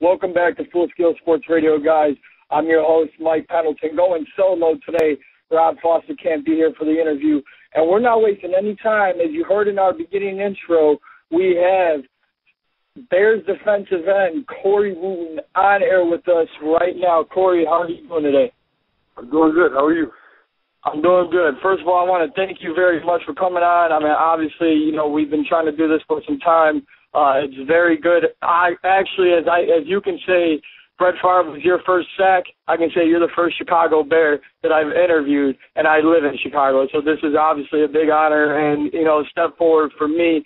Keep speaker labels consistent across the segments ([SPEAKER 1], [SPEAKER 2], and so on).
[SPEAKER 1] Welcome back to Full Skill Sports Radio, guys. I'm your host, Mike Pendleton, going solo today. Rob Foster can't be here for the interview. And we're not wasting any time. As you heard in our beginning intro, we have Bears defensive end Corey Wootton on air with us right now. Corey, how are you doing today?
[SPEAKER 2] I'm doing good. How are you?
[SPEAKER 1] I'm doing good. First of all, I want to thank you very much for coming on. I mean, obviously, we've been trying to do this for some time. It's very good. I actually, as you can say, Brett Favre was your first sack. I can say you're the first Chicago Bear that I've interviewed, and I live in Chicago. So this is obviously a big honor and, a step forward for me.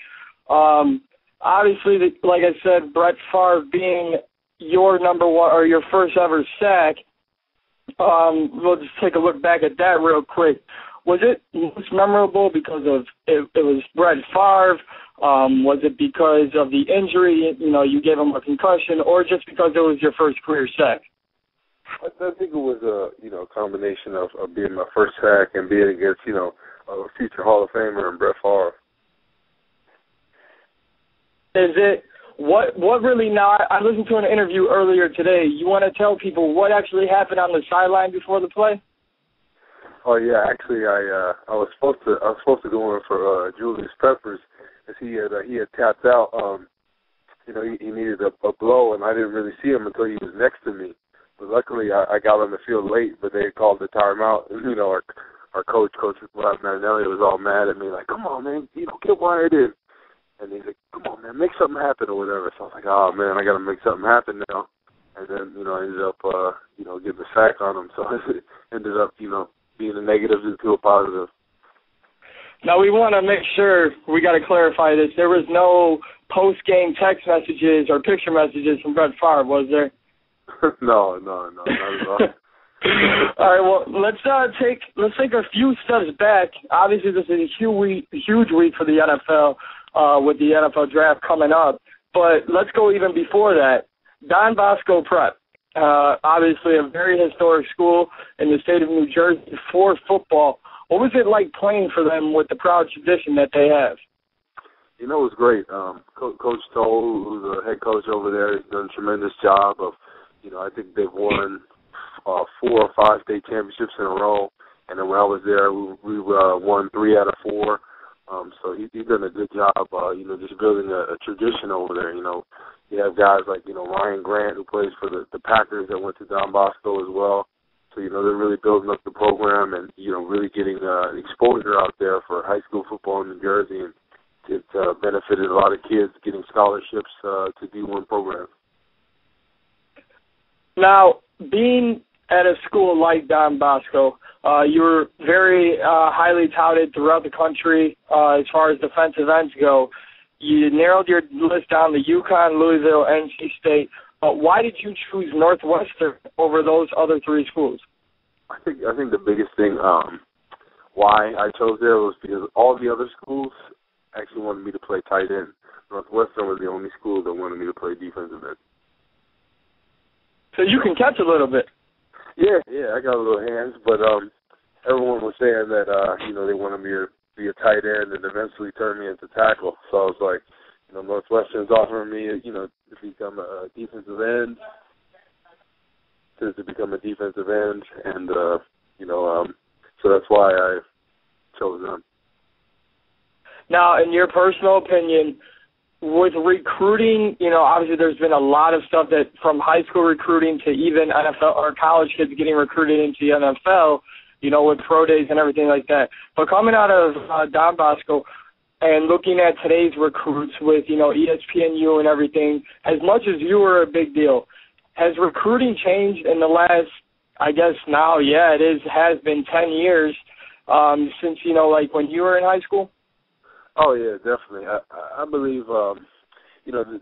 [SPEAKER 1] Obviously, like I said, Brett Favre being your number one or your first ever sack, we'll just take a look back at that real quick. Was it most memorable because of it was Brett Favre? Was it because of the injury, you gave him a concussion, or just because it was your first career sack?
[SPEAKER 2] I think it was a combination of being my first sack and being against, a future Hall of Famer and Brett Favre.
[SPEAKER 1] Is it what really now? I listened to an interview earlier today. You want to tell people what actually happened on the sideline before the play?
[SPEAKER 2] Oh yeah, actually I was supposed to go in for Julius Peppers, as he had tapped out. He needed a blow, and I didn't really see him until he was next to me. But luckily I got on the field late, but they called the timeout. And, our coach Rob Marinelli was all mad at me, like, "Come on, man, get wired in." And he's like, "Come on, man, make something happen," or whatever. So I was like, "Oh man, I got to make something happen now." And then I ended up getting a sack on him. So it ended up being a negative into a positive.
[SPEAKER 1] Now, we want to make sure, we got to clarify this. There was no post-game text messages or picture messages from Brett Favre, was there?
[SPEAKER 2] No, not at all.
[SPEAKER 1] All right, well, let's take a few steps back. Obviously, this is a huge week for the NFL with the NFL draft coming up. But let's go even before that. Don Bosco Prep, obviously a very historic school in the state of New Jersey for football. What was it like playing for them with the proud tradition that they have?
[SPEAKER 2] It was great. Coach Toll, who's the head coach over there, has done a tremendous job of, I think they've won 4 or 5 state championships in a row. And then when I was there, we won 3 out of 4. So he's done a good job, just building a tradition over there. You have guys like, Ryan Grant, who plays for the Packers, that went to Don Bosco as well. So, they're really building up the program and, really getting exposure out there for high school football in New Jersey. And it's benefited a lot of kids getting scholarships to D1 programs. Now,
[SPEAKER 1] being at a school like Don Bosco, you were very highly touted throughout the country as far as defensive ends go. You narrowed your list down to UConn, Louisville, NC State. Why did you choose Northwestern over those other 3 schools?
[SPEAKER 2] I think the biggest thing why I chose there was because all the other schools actually wanted me to play tight end. Northwestern was the only school that wanted me to play defensive end.
[SPEAKER 1] So you can catch a little bit.
[SPEAKER 2] Yeah, I got a little hands, but everyone was saying that they wanted me to be a tight end and eventually turn me into tackle. So I was like, Northwestern's offering me, to become a defensive end. And so that's why I chose them.
[SPEAKER 1] Now, in your personal opinion, with recruiting, obviously there's been a lot of stuff that from high school recruiting to even NFL or college kids getting recruited into the NFL, with pro days and everything like that. But coming out of Don Bosco and looking at today's recruits with, ESPNU and everything, as much as you were a big deal, has recruiting changed in the last, I guess now, has been 10 years since, like when you were in high school?
[SPEAKER 2] Oh, yeah, definitely. I believe, the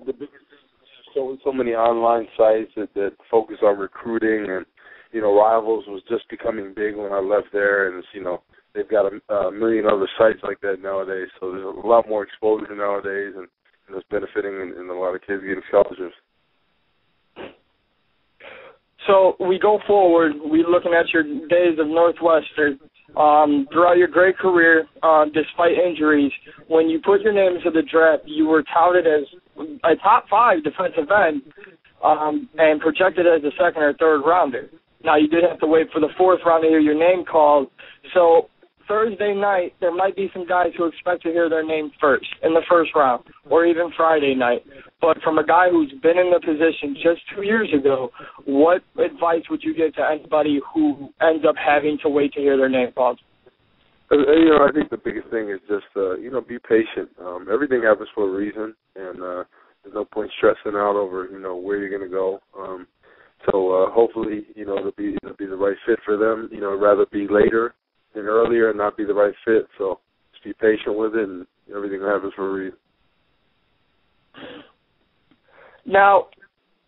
[SPEAKER 2] biggest thing is so many online sites that focus on recruiting and, Rivals was just becoming big when I left there, and it's, they've got a million other sites like that nowadays, so there's a lot more exposure nowadays, and it's benefiting in a lot of kids getting scholarships.
[SPEAKER 1] So we go forward, we're looking at your days of Northwestern. Throughout your great career, despite injuries, when you put your name into the draft, you were touted as a top 5 defensive end. and projected as a second or third rounder. Now, you did have to wait for the fourth round to hear your name called. So Thursday night, there might be some guys who expect to hear their name first in the first round, or even Friday night. But from a guy who's been in the position just 2 years ago, what advice would you give to anybody who ends up having to wait to hear their name called?
[SPEAKER 2] I think the biggest thing is just, be patient. Everything happens for a reason, and there's no point stressing out over, where you're going to go. So hopefully, it'll be the right fit for them. Rather be later than earlier and not be the right fit. So just be patient with it, and everything happens for a reason.
[SPEAKER 1] Now,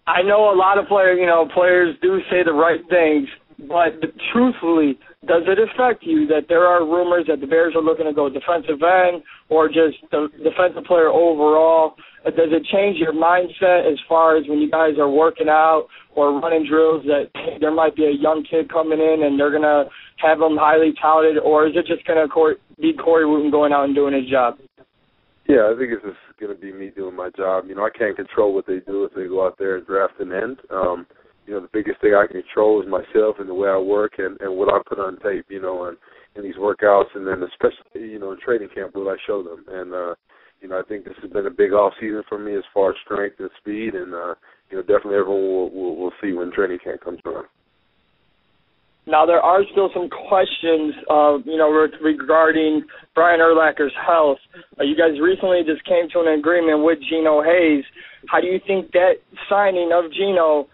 [SPEAKER 1] I know a lot of players do say the right things, but truthfully, does it affect you that there are rumors that the Bears are looking to go defensive end or just the defensive player overall? Does it change your mindset as far as when you guys are working out or running drills that there might be a young kid coming in and they're going to have him highly touted, or is it just going to be Corey Wootton going out and doing his job?
[SPEAKER 2] Yeah, I think it's just going to be me doing my job. I can't control what they do if they go out there and draft an end. The biggest thing I can control is myself and the way I work and what I put on tape, and in these workouts, and then especially, in training camp, what I show them. And, I think this has been a big off season for me as far as strength and speed, and, definitely everyone will see when training camp comes around.
[SPEAKER 1] Now, there are still some questions, regarding Brian Urlacher's health. You guys recently just came to an agreement with Geno Hayes. How do you think that signing of Geno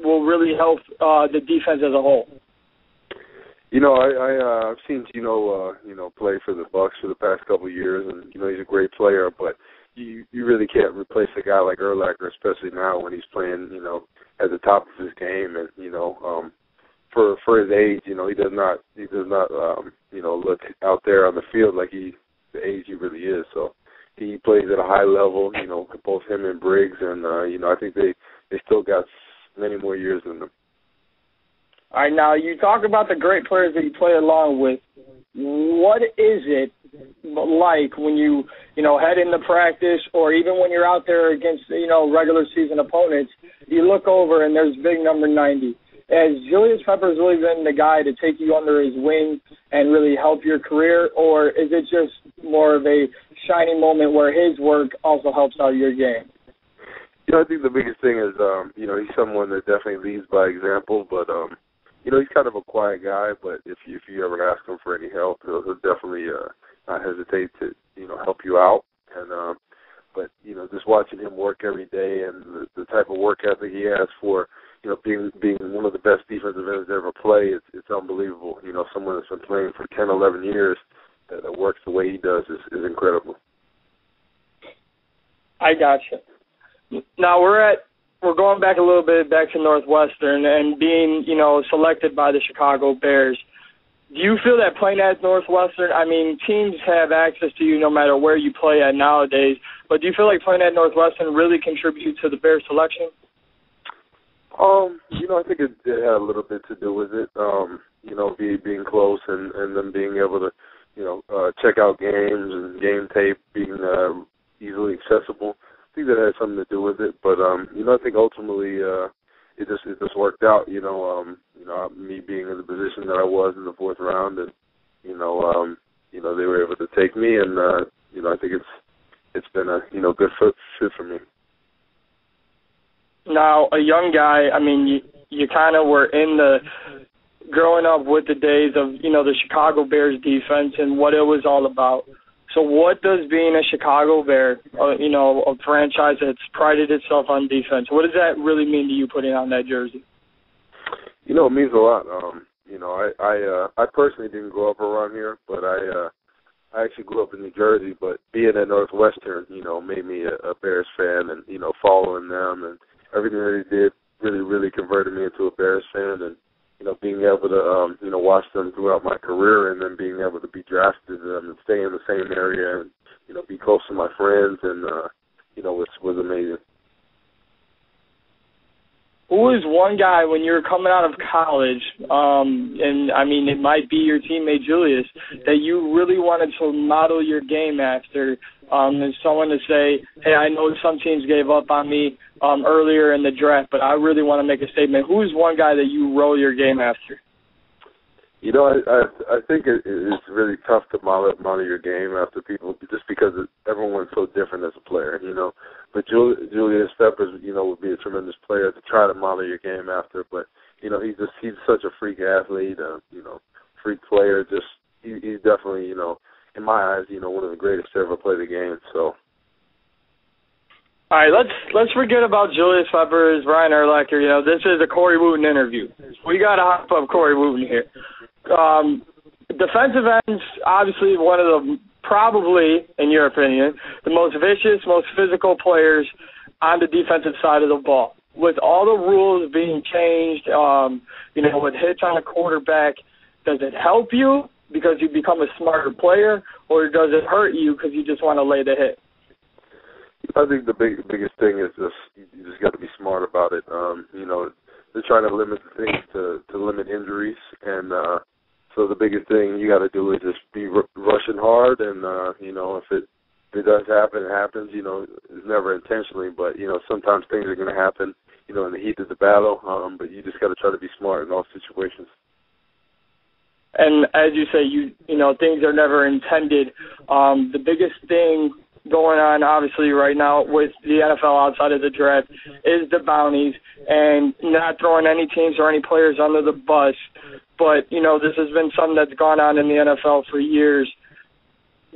[SPEAKER 1] will really help the defense as a whole?
[SPEAKER 2] I've seen Geno, play for the Bucs for the past couple of years, and he's a great player. But you really can't replace a guy like Urlacher, especially now when he's playing, at the top of his game, and for his age, he does not look out there on the field like the age he really is. So he plays at a high level, both him and Briggs, and I think they still got many more years in them.
[SPEAKER 1] All right, now you talk about the great players that you play along with. What is it like when you head into practice, or even when you're out there against regular season opponents? You look over and there's big number 90. Has Julius Peppers really been the guy to take you under his wing and really help your career, or is it just more of a shining moment where his work also helps out your game?
[SPEAKER 2] I think the biggest thing is, he's someone that definitely leads by example, but, he's kind of a quiet guy, but if you ever ask him for any help, he'll definitely not hesitate to, help you out. And, but, just watching him work every day and the type of work ethic he has for, being one of the best defensive ends to ever play, it's unbelievable. Someone that's been playing for 10, 11 years that works the way he does is incredible.
[SPEAKER 1] I gotcha. Now we're going back a little bit back to Northwestern and being, selected by the Chicago Bears. Do you feel that playing at Northwestern, teams have access to you no matter where you play at nowadays, but do you feel like playing at Northwestern really contributed to the Bears selection?
[SPEAKER 2] I think it had a little bit to do with it, being close and then being able to, check out games and game tape being easily accessible. I think that had something to do with it, but I think ultimately it just worked out. Me being in the position that I was in the fourth round, and they were able to take me, and I think it's been a good fit for me. Now,
[SPEAKER 1] a young guy, you kind of were growing up with the days of the Chicago Bears defense and what it was all about. So what does being a Chicago Bear, a franchise that's prided itself on defense, what does that really mean to you putting on that jersey?
[SPEAKER 2] It means a lot. I personally didn't grow up around here, but I actually grew up in New Jersey. But being at Northwestern, made me a Bears fan, and following them and everything that they did really converted me into a Bears fan, and being able to watch them throughout my career, and then being able to be drafted and stay in the same area and be close to my friends, and was amazing.
[SPEAKER 1] who is one guy when you're coming out of college, and I mean it might be your teammate Julius, that you really wanted to model your game after, and someone to say, hey, I know some teams gave up on me earlier in the draft, but I really want to make a statement. Who's one guy that you roll your game after?
[SPEAKER 2] You know, I think it's really tough to model your game after people just because everyone's so different as a player, you know. But Julius Peppers, you know, would be a tremendous player to try to model your game after. But, you know, he's such a freak athlete, you know, freak player. Just he's definitely, you know, in my eyes, you know, one of the greatest to ever play the game. So.
[SPEAKER 1] All right, let's forget about Julius Peppers, Ryan Urlacher. You know, this is a Corey Wootton interview. We got to hype up Corey Wootton here. Defensive ends, obviously one of the, probably, in your opinion, the most vicious, most physical players on the defensive side of the ball. With all the rules being changed, you know, with hits on a quarterback, does it help you because you become a smarter player, or does it hurt you because you just want to lay the hit?
[SPEAKER 2] I think the biggest thing is you just got to be smart about it. You know, they're trying to limit the things to limit injuries, and so the biggest thing you got to do is just be rushing hard, and you know, if it does happen, it happens. You know, it's never intentionally, but you know, sometimes things are going to happen. You know, in the heat of the battle, but you just got to try to be smart in all situations.
[SPEAKER 1] And as you say, you know, things are never intended. The biggest thing going on, obviously, right now with the NFL outside of the draft is the bounties, and not throwing any teams or any players under the bus. But, you know, this has been something that's gone on in the NFL for years.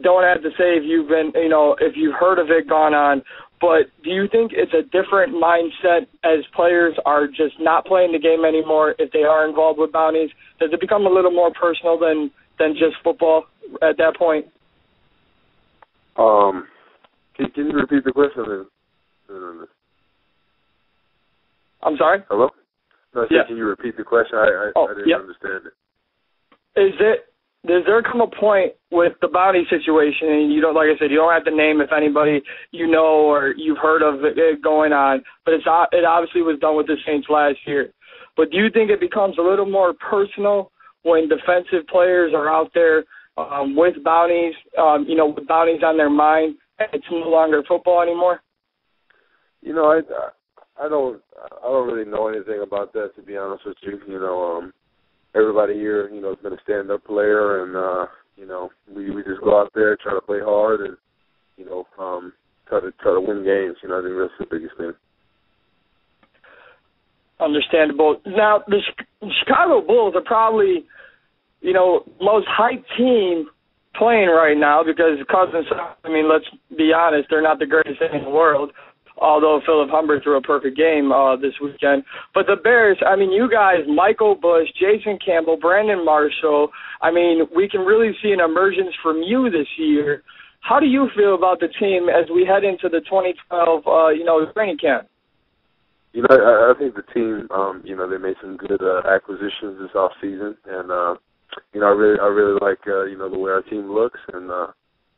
[SPEAKER 1] Don't have to say if you've been, you know, if you've heard of it gone on, but do you think it's a different mindset as players are just not playing the game anymore if they are involved with bounties? Does it become a little more personal than just football at that point?
[SPEAKER 2] Can you repeat the question?
[SPEAKER 1] I'm sorry?
[SPEAKER 2] Hello? No, I said,
[SPEAKER 1] yeah.
[SPEAKER 2] Can you repeat the question? I didn't understand it.
[SPEAKER 1] Does there come a point with the bounty situation, and you don't, like I said, you don't have to name if anybody you know or you've heard of it going on, but it obviously was done with the Saints last year. But do you think it becomes a little more personal when defensive players are out there with bounties, you know, with bounties on their mind, and it's no longer football anymore?
[SPEAKER 2] You know, I don't really know anything about that, to be honest with you. You know, everybody here, you know, has been a stand-up player, and you know, we just go out there, try to play hard, and you know, try to win games. You know, I think that's the biggest thing. Understandable.
[SPEAKER 1] Now, the Chicago Bulls are probably, you know, most hyped team playing right now because Cousins, I mean, let's be honest, they're not the greatest thing in the world, although Philip Humber threw a perfect game this weekend. But the Bears, I mean, you guys, Michael Bush, Jason Campbell, Brandon Marshall, I mean, we can really see an emergence from you this year. How do you feel about the team as we head into the 2012, you know, training camp?
[SPEAKER 2] You know, I think the team, you know, they made some good acquisitions this offseason, and you know, I really like you know, the way our team looks, and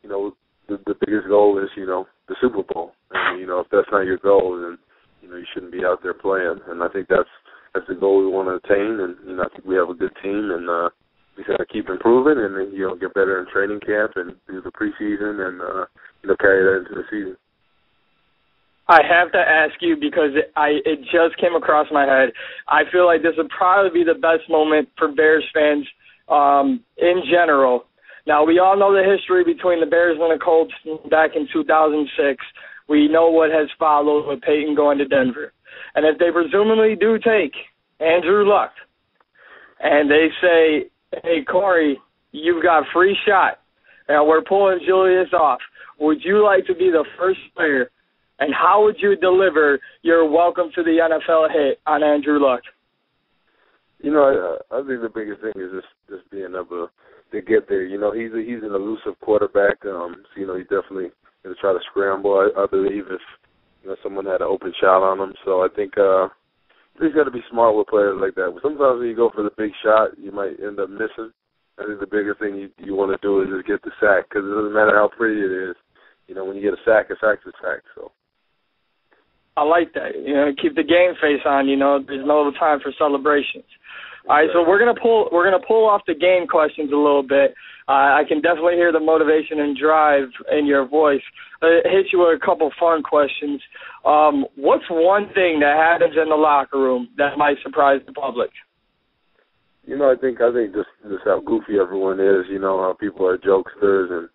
[SPEAKER 2] you know, the biggest goal is, you know, the Super Bowl, and you know, if that's not your goal, then you know, you shouldn't be out there playing, and I think that's the goal we want to attain, and you know, I think we have a good team, and we got to keep improving, and then you know, get better in training camp and do the preseason, and you know, carry that into the season.
[SPEAKER 1] I have to ask you because it just came across my head. I feel like this would probably be the best moment for Bears fans in general. Now, we all know the history between the Bears and the Colts back in 2006. We know what has followed with Peyton going to Denver. And if they presumably do take Andrew Luck and they say, hey, Corey, you've got free shot, and we're pulling Julius off, would you like to be the first player? And how would you deliver your welcome to the NFL hit on Andrew Luck?
[SPEAKER 2] You know, I think the biggest thing is just being able to get there. You know, he's an elusive quarterback. So, you know, he's definitely going to try to scramble, I believe, if, you know, someone had an open shot on him. So I think he's got to be smart with players like that. Sometimes when you go for the big shot, you might end up missing. I think the bigger thing you want to do is just get the sack, because it doesn't matter how pretty it is. You know, when you get a sack, a sack's a sack. So.
[SPEAKER 1] I like that. You know, keep the game face on. You know, there's no time for celebrations. All right, so we're gonna pull off the game questions a little bit. I can definitely hear the motivation and drive in your voice. Hit you with a couple fun questions. What's one thing that happens in the locker room that might surprise the public?
[SPEAKER 2] You know, I think just how goofy everyone is. You know, how people are jokesters and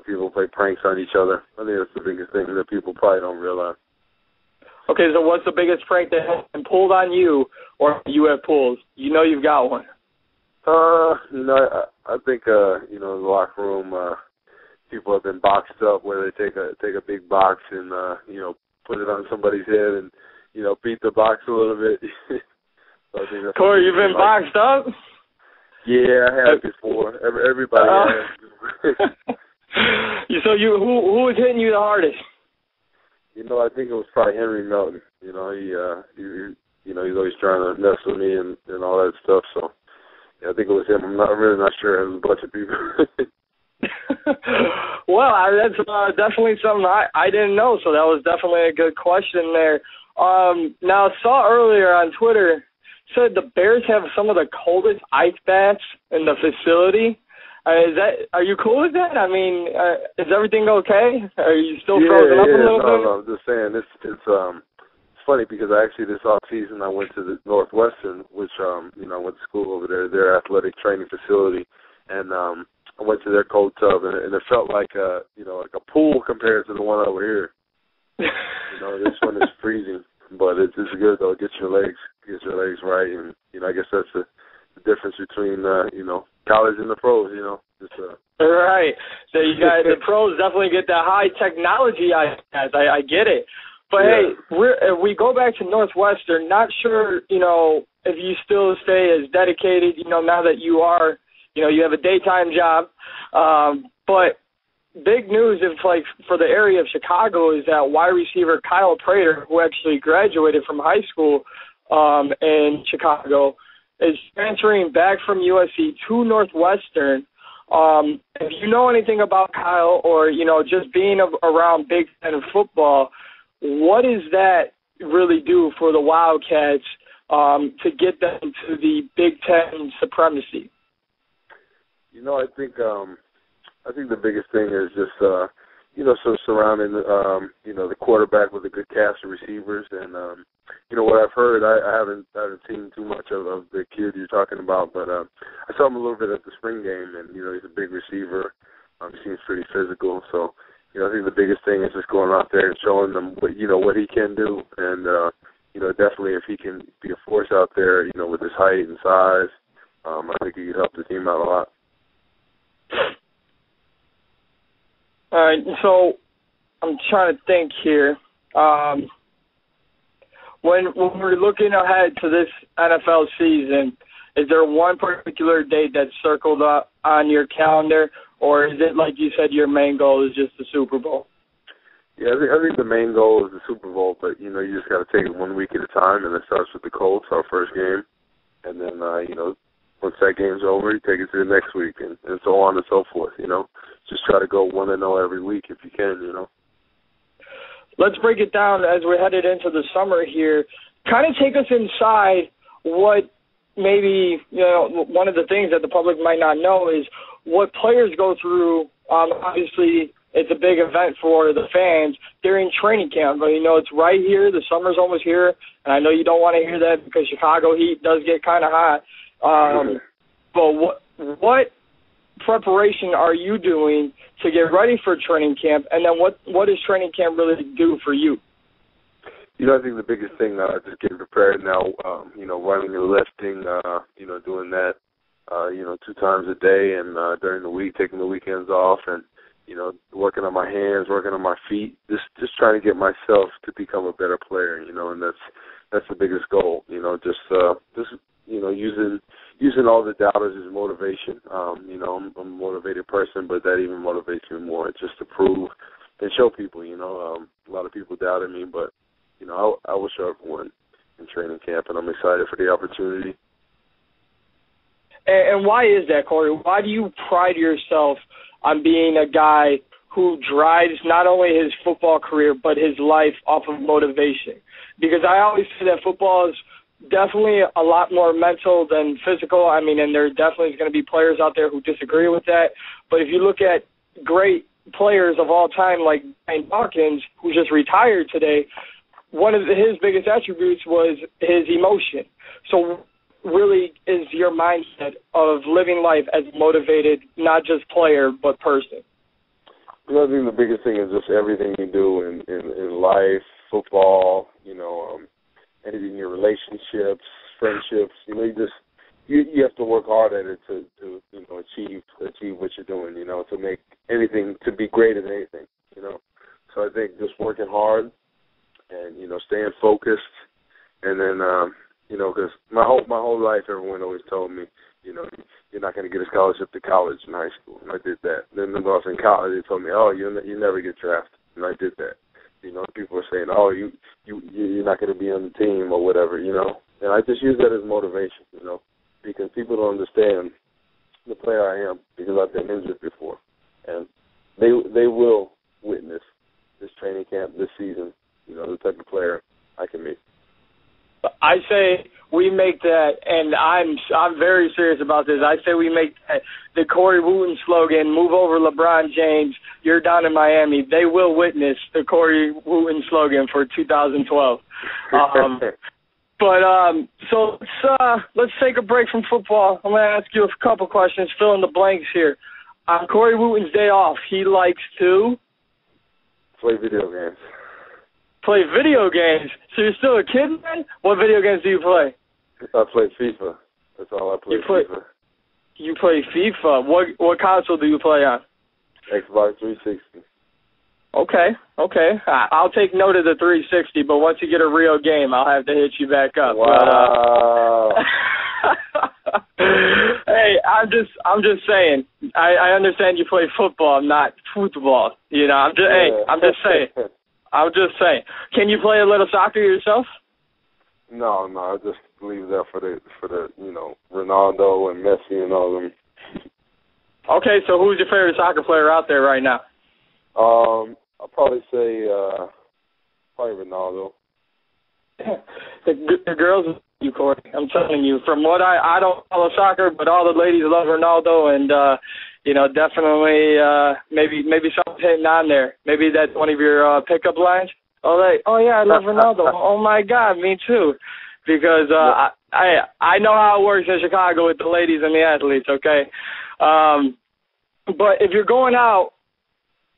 [SPEAKER 2] people play pranks on each other. I think that's the biggest thing that people probably don't realize.
[SPEAKER 1] Okay, so what's the biggest prank that has been pulled on you or you have pulled? You know you've got one.
[SPEAKER 2] I think in the locker room, people have been boxed up where they take a big box and put it on somebody's head and beat the box a little bit. So I think that's
[SPEAKER 1] Corey, you've been boxed up?
[SPEAKER 2] Yeah, I have before. Everybody has.
[SPEAKER 1] So who was hitting you the hardest?
[SPEAKER 2] I think it was probably Henry Melton. He's always trying to mess with me and all that stuff. So yeah, I think it was him. I'm really not sure. It was a bunch of people.
[SPEAKER 1] Well, that's definitely something I didn't know. So that was definitely a good question there. Now I saw earlier on Twitter said the Bears have some of the coldest ice baths in the facility. Are you cool with that? I mean, is everything okay? Are you still frozen up a little bit?
[SPEAKER 2] No, I'm just saying it's funny because this off season I went to the Northwestern, which I went to school over there, their athletic training facility, and I went to their cold tub, and it felt like a pool compared to the one over here. This one is freezing, but it's good though. It gets your legs right, and I guess that's the difference between college and the pros.
[SPEAKER 1] Right. So you guys, the pros definitely get that high technology. I get it. But yeah. Hey, we go back to Northwestern. Not sure, if you still stay as dedicated, now that you are, you have a daytime job. But big news, for the area of Chicago, is that wide receiver Kyle Prater, who actually graduated from high school in Chicago, is transferring back from USC to Northwestern. If you know anything about Kyle or, just being around Big Ten football, what does that really do for the Wildcats to get them to the Big Ten supremacy?
[SPEAKER 2] I think the biggest thing is just, surrounding, the quarterback with a good cast of receivers. And, what I've heard, I haven't seen too much of the kid you're talking about, but I saw him a little bit at the spring game, and, he's a big receiver. He seems pretty physical. So, I think the biggest thing is just going out there and showing them what he can do. And, definitely if he can be a force out there, with his height and size, I think he could help the team out a lot.
[SPEAKER 1] All right, so I'm trying to think here. When we're looking ahead to this NFL season, is there one particular date that's circled up on your calendar, or is it, like you said, your main goal is just the Super Bowl?
[SPEAKER 2] Yeah, I think the main goal is the Super Bowl, but, you just got to take it 1 week at a time, and it starts with the Colts, our first game, and then, once that game's over, you take it to the next week, and so on and so forth, Just try to go 1-0 every week if you can,
[SPEAKER 1] Let's break it down as we're headed into the summer here. Kind of take us inside what maybe, one of the things that the public might not know is what players go through. Obviously, it's a big event for the fans during training camp. But, it's right here. The summer's almost here. And I know you don't want to hear that because Chicago heat does get kind of hot. But what preparation are you doing to get ready for training camp, and then what does training camp really do for you?
[SPEAKER 2] I think the biggest thing, just getting prepared now, running and lifting, doing that, 2 times a day, and during the week, taking the weekends off, and, working on my hands, working on my feet, just trying to get myself to become a better player, and that's the biggest goal, using all the doubters as motivation. I'm a motivated person, but that even motivates me more just to prove and show people, a lot of people doubted me, but, I will show everyone in training camp, and I'm excited for the opportunity.
[SPEAKER 1] And why is that, Corey? Why do you pride yourself on being a guy who drives not only his football career but his life off of motivation. Because I always say that football is definitely a lot more mental than physical. I mean, and there definitely is going to be players out there who disagree with that. But if you look at great players of all time like Dwayne Dawkins, who just retired today, one of his biggest attributes was his emotion. So really is your mindset of living life as a motivated, not just player, but person?
[SPEAKER 2] I think the biggest thing is just everything you do in life, football, anything in your relationships, friendships. You have to work hard at it to achieve what you're doing. To make anything, to be great at anything. So I think just working hard and staying focused, and then because my whole life everyone always told me you're not going to get a scholarship to college in high school, and I did that. Then when I was in college, they told me, oh, you never get drafted, and I did that. People were saying, oh, you're not going to be on the team or whatever, and I just use that as motivation, because people don't understand the player I am because I've been injured before, and they will witness this training camp this season, the type of player I can be.
[SPEAKER 1] I say we make that, and I'm very serious about this. I say we make that the Corey Wootton slogan, "Move over LeBron James, you're down in Miami." They will witness the Corey Wootton slogan for 2012. So let's take a break from football. I'm going to ask you a couple questions, fill in the blanks here. On Corey Wootton's day off, he likes to
[SPEAKER 2] play video games.
[SPEAKER 1] Play video games? So you're still a kid, man? What video games do you play?
[SPEAKER 2] I play FIFA. That's all I play. FIFA.
[SPEAKER 1] You play FIFA. What console do you play on?
[SPEAKER 2] Xbox 360.
[SPEAKER 1] Okay. I'll take note of the 360, but once you get a real game, I'll have to hit you back up.
[SPEAKER 2] Wow.
[SPEAKER 1] Hey, I'm just saying. I understand you play football, not football. I'm just saying. I'm just saying. Can you play a little soccer yourself?
[SPEAKER 2] No, I just leave that for the Ronaldo and Messi and all of them.
[SPEAKER 1] Okay, so who's your favorite soccer player out there right now?
[SPEAKER 2] I'll probably say probably Ronaldo.
[SPEAKER 1] The girls, you Corey. I'm telling you, from what I don't follow soccer, but all the ladies love Ronaldo, and definitely maybe something's hitting on there. Maybe that's one of your pickup lines. Oh yeah, I love Ronaldo. Oh my God, me too. Because I know how it works in Chicago with the ladies and the athletes. Okay, but if you're going out,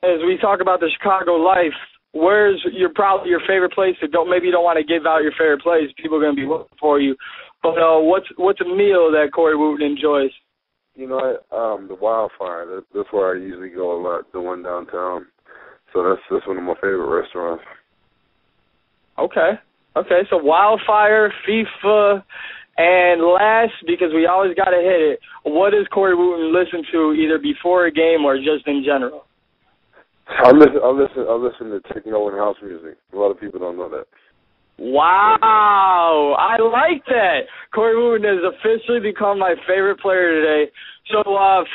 [SPEAKER 1] as we talk about the Chicago life, where's probably your favorite place to go? Maybe you don't want to give out your favorite place. People are going to be looking for you. But what's a meal that Corey Wootton enjoys?
[SPEAKER 2] The Wildfire. That's where I usually go a lot. The one downtown. So that's one of my favorite restaurants. Okay.
[SPEAKER 1] So Wildfire, FIFA, and last, because we always got to hit it, what does Corey Wootton listen to either before a game or just in general?
[SPEAKER 2] I listen to techno and house music. A lot of people don't know that.
[SPEAKER 1] Wow, I like that. Corey Wootton has officially become my favorite player today. So,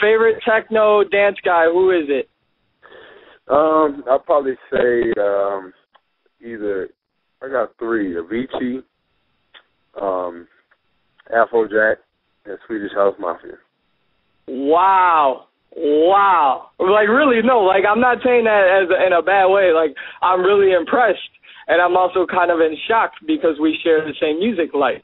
[SPEAKER 1] favorite techno dance guy, who is it?
[SPEAKER 2] I'll probably say either, I got three, Avicii, Afrojack, and Swedish House Mafia.
[SPEAKER 1] Wow. Like, really, no, like, I'm not saying that in a bad way. Like, I'm really impressed, and I'm also kind of in shock because we share the same music likes.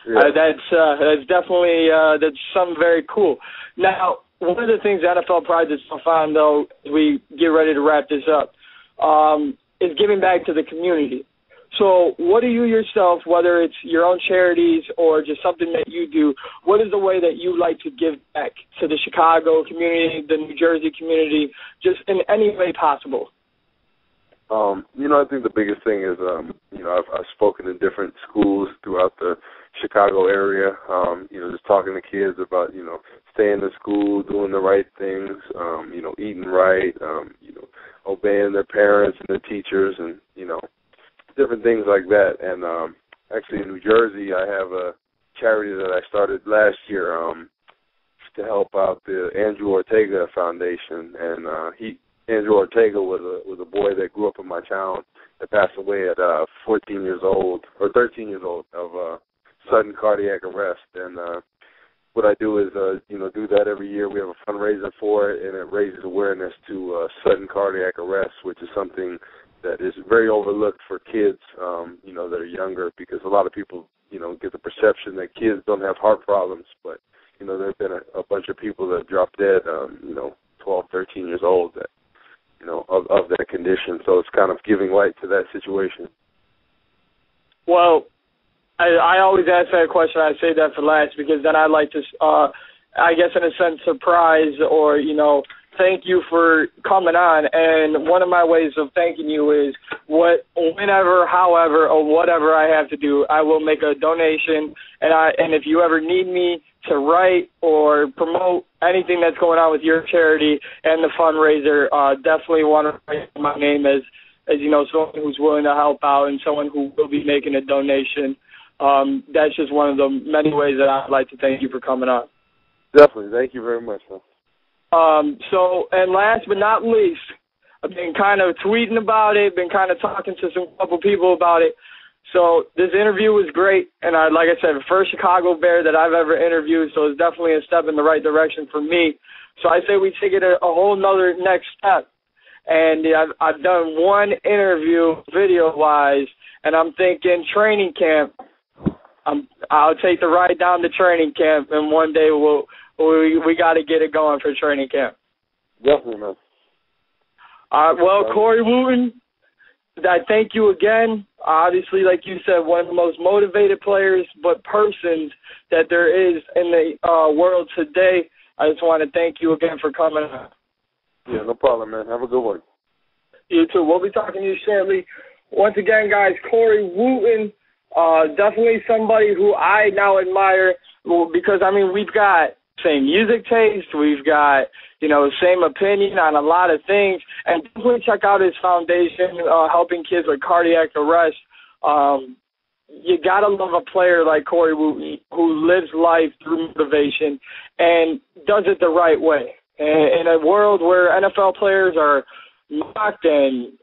[SPEAKER 1] Yeah. That's definitely, that's something very cool. Now, one of the things NFL prides itself on, though, as we get ready to wrap this up, is giving back to the community. So what do you yourself, whether it's your own charities or just something that you do, what is the way that you like to give back to the Chicago community, the New Jersey community, just in any way possible?
[SPEAKER 2] I think the biggest thing is, I've spoken in different schools throughout the Chicago area, just talking to kids about, staying in school, doing the right things, eating right, obeying their parents and their teachers and, different things like that. And actually in New Jersey, I have a charity that I started last year to help out the Andrew Ortega Foundation. And Andrew Ortega was a boy that grew up in my town that passed away at 14 years old or 13 years old of sudden cardiac arrest. And what I do is do that every year. We have a fundraiser for it, and it raises awareness to sudden cardiac arrest, which is something that is very overlooked for kids, that are younger, because a lot of people, get the perception that kids don't have heart problems, but there have been a bunch of people that dropped dead, 12, 13 years old that, of that condition. So it's kind of giving light to that situation.
[SPEAKER 1] Well, I always ask that question. I say that for last because then I like to, I guess in a sense, surprise or, thank you for coming on. And one of my ways of thanking you is whenever, however, or whatever I have to do, I will make a donation. And if you ever need me to write or promote anything that's going on with your charity and the fundraiser, definitely want to write my name as someone who's willing to help out and someone who will be making a donation. That's just one of the many ways that I'd like to thank you for coming on.
[SPEAKER 2] Definitely. Thank you very much, man.
[SPEAKER 1] And last but not least, I've been kind of tweeting about it, been kind of talking to some couple people about it. So this interview was great, and like I said, the first Chicago Bear that I've ever interviewed, so it's definitely a step in the right direction for me. So I say we take it a whole nother next step. And I've done one interview video-wise, and I'm thinking training camp. I'll take the ride down to training camp, and one day we got to get it going for training camp.
[SPEAKER 2] Definitely, man.
[SPEAKER 1] Well, Corey Wootton, I thank you again. Obviously, like you said, one of the most motivated players, but persons that there is in the world today. I just want to thank you again for coming on.
[SPEAKER 2] Yeah, no problem, man. Have a good one.
[SPEAKER 1] You too. We'll be talking to you shortly. Once again, guys, Corey Wootton, definitely somebody who I now admire because, we've got same music taste. We've got, same opinion on a lot of things. And definitely check out his foundation, helping kids with cardiac arrest. You got to love a player like Corey Wootton who lives life through motivation and does it the right way. In a world where NFL players are mocked and,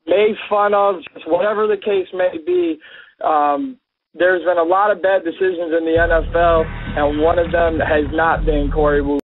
[SPEAKER 1] made fun of, just whatever the case may be, there's been a lot of bad decisions in the NFL, and one of them has not been Corey Wootton.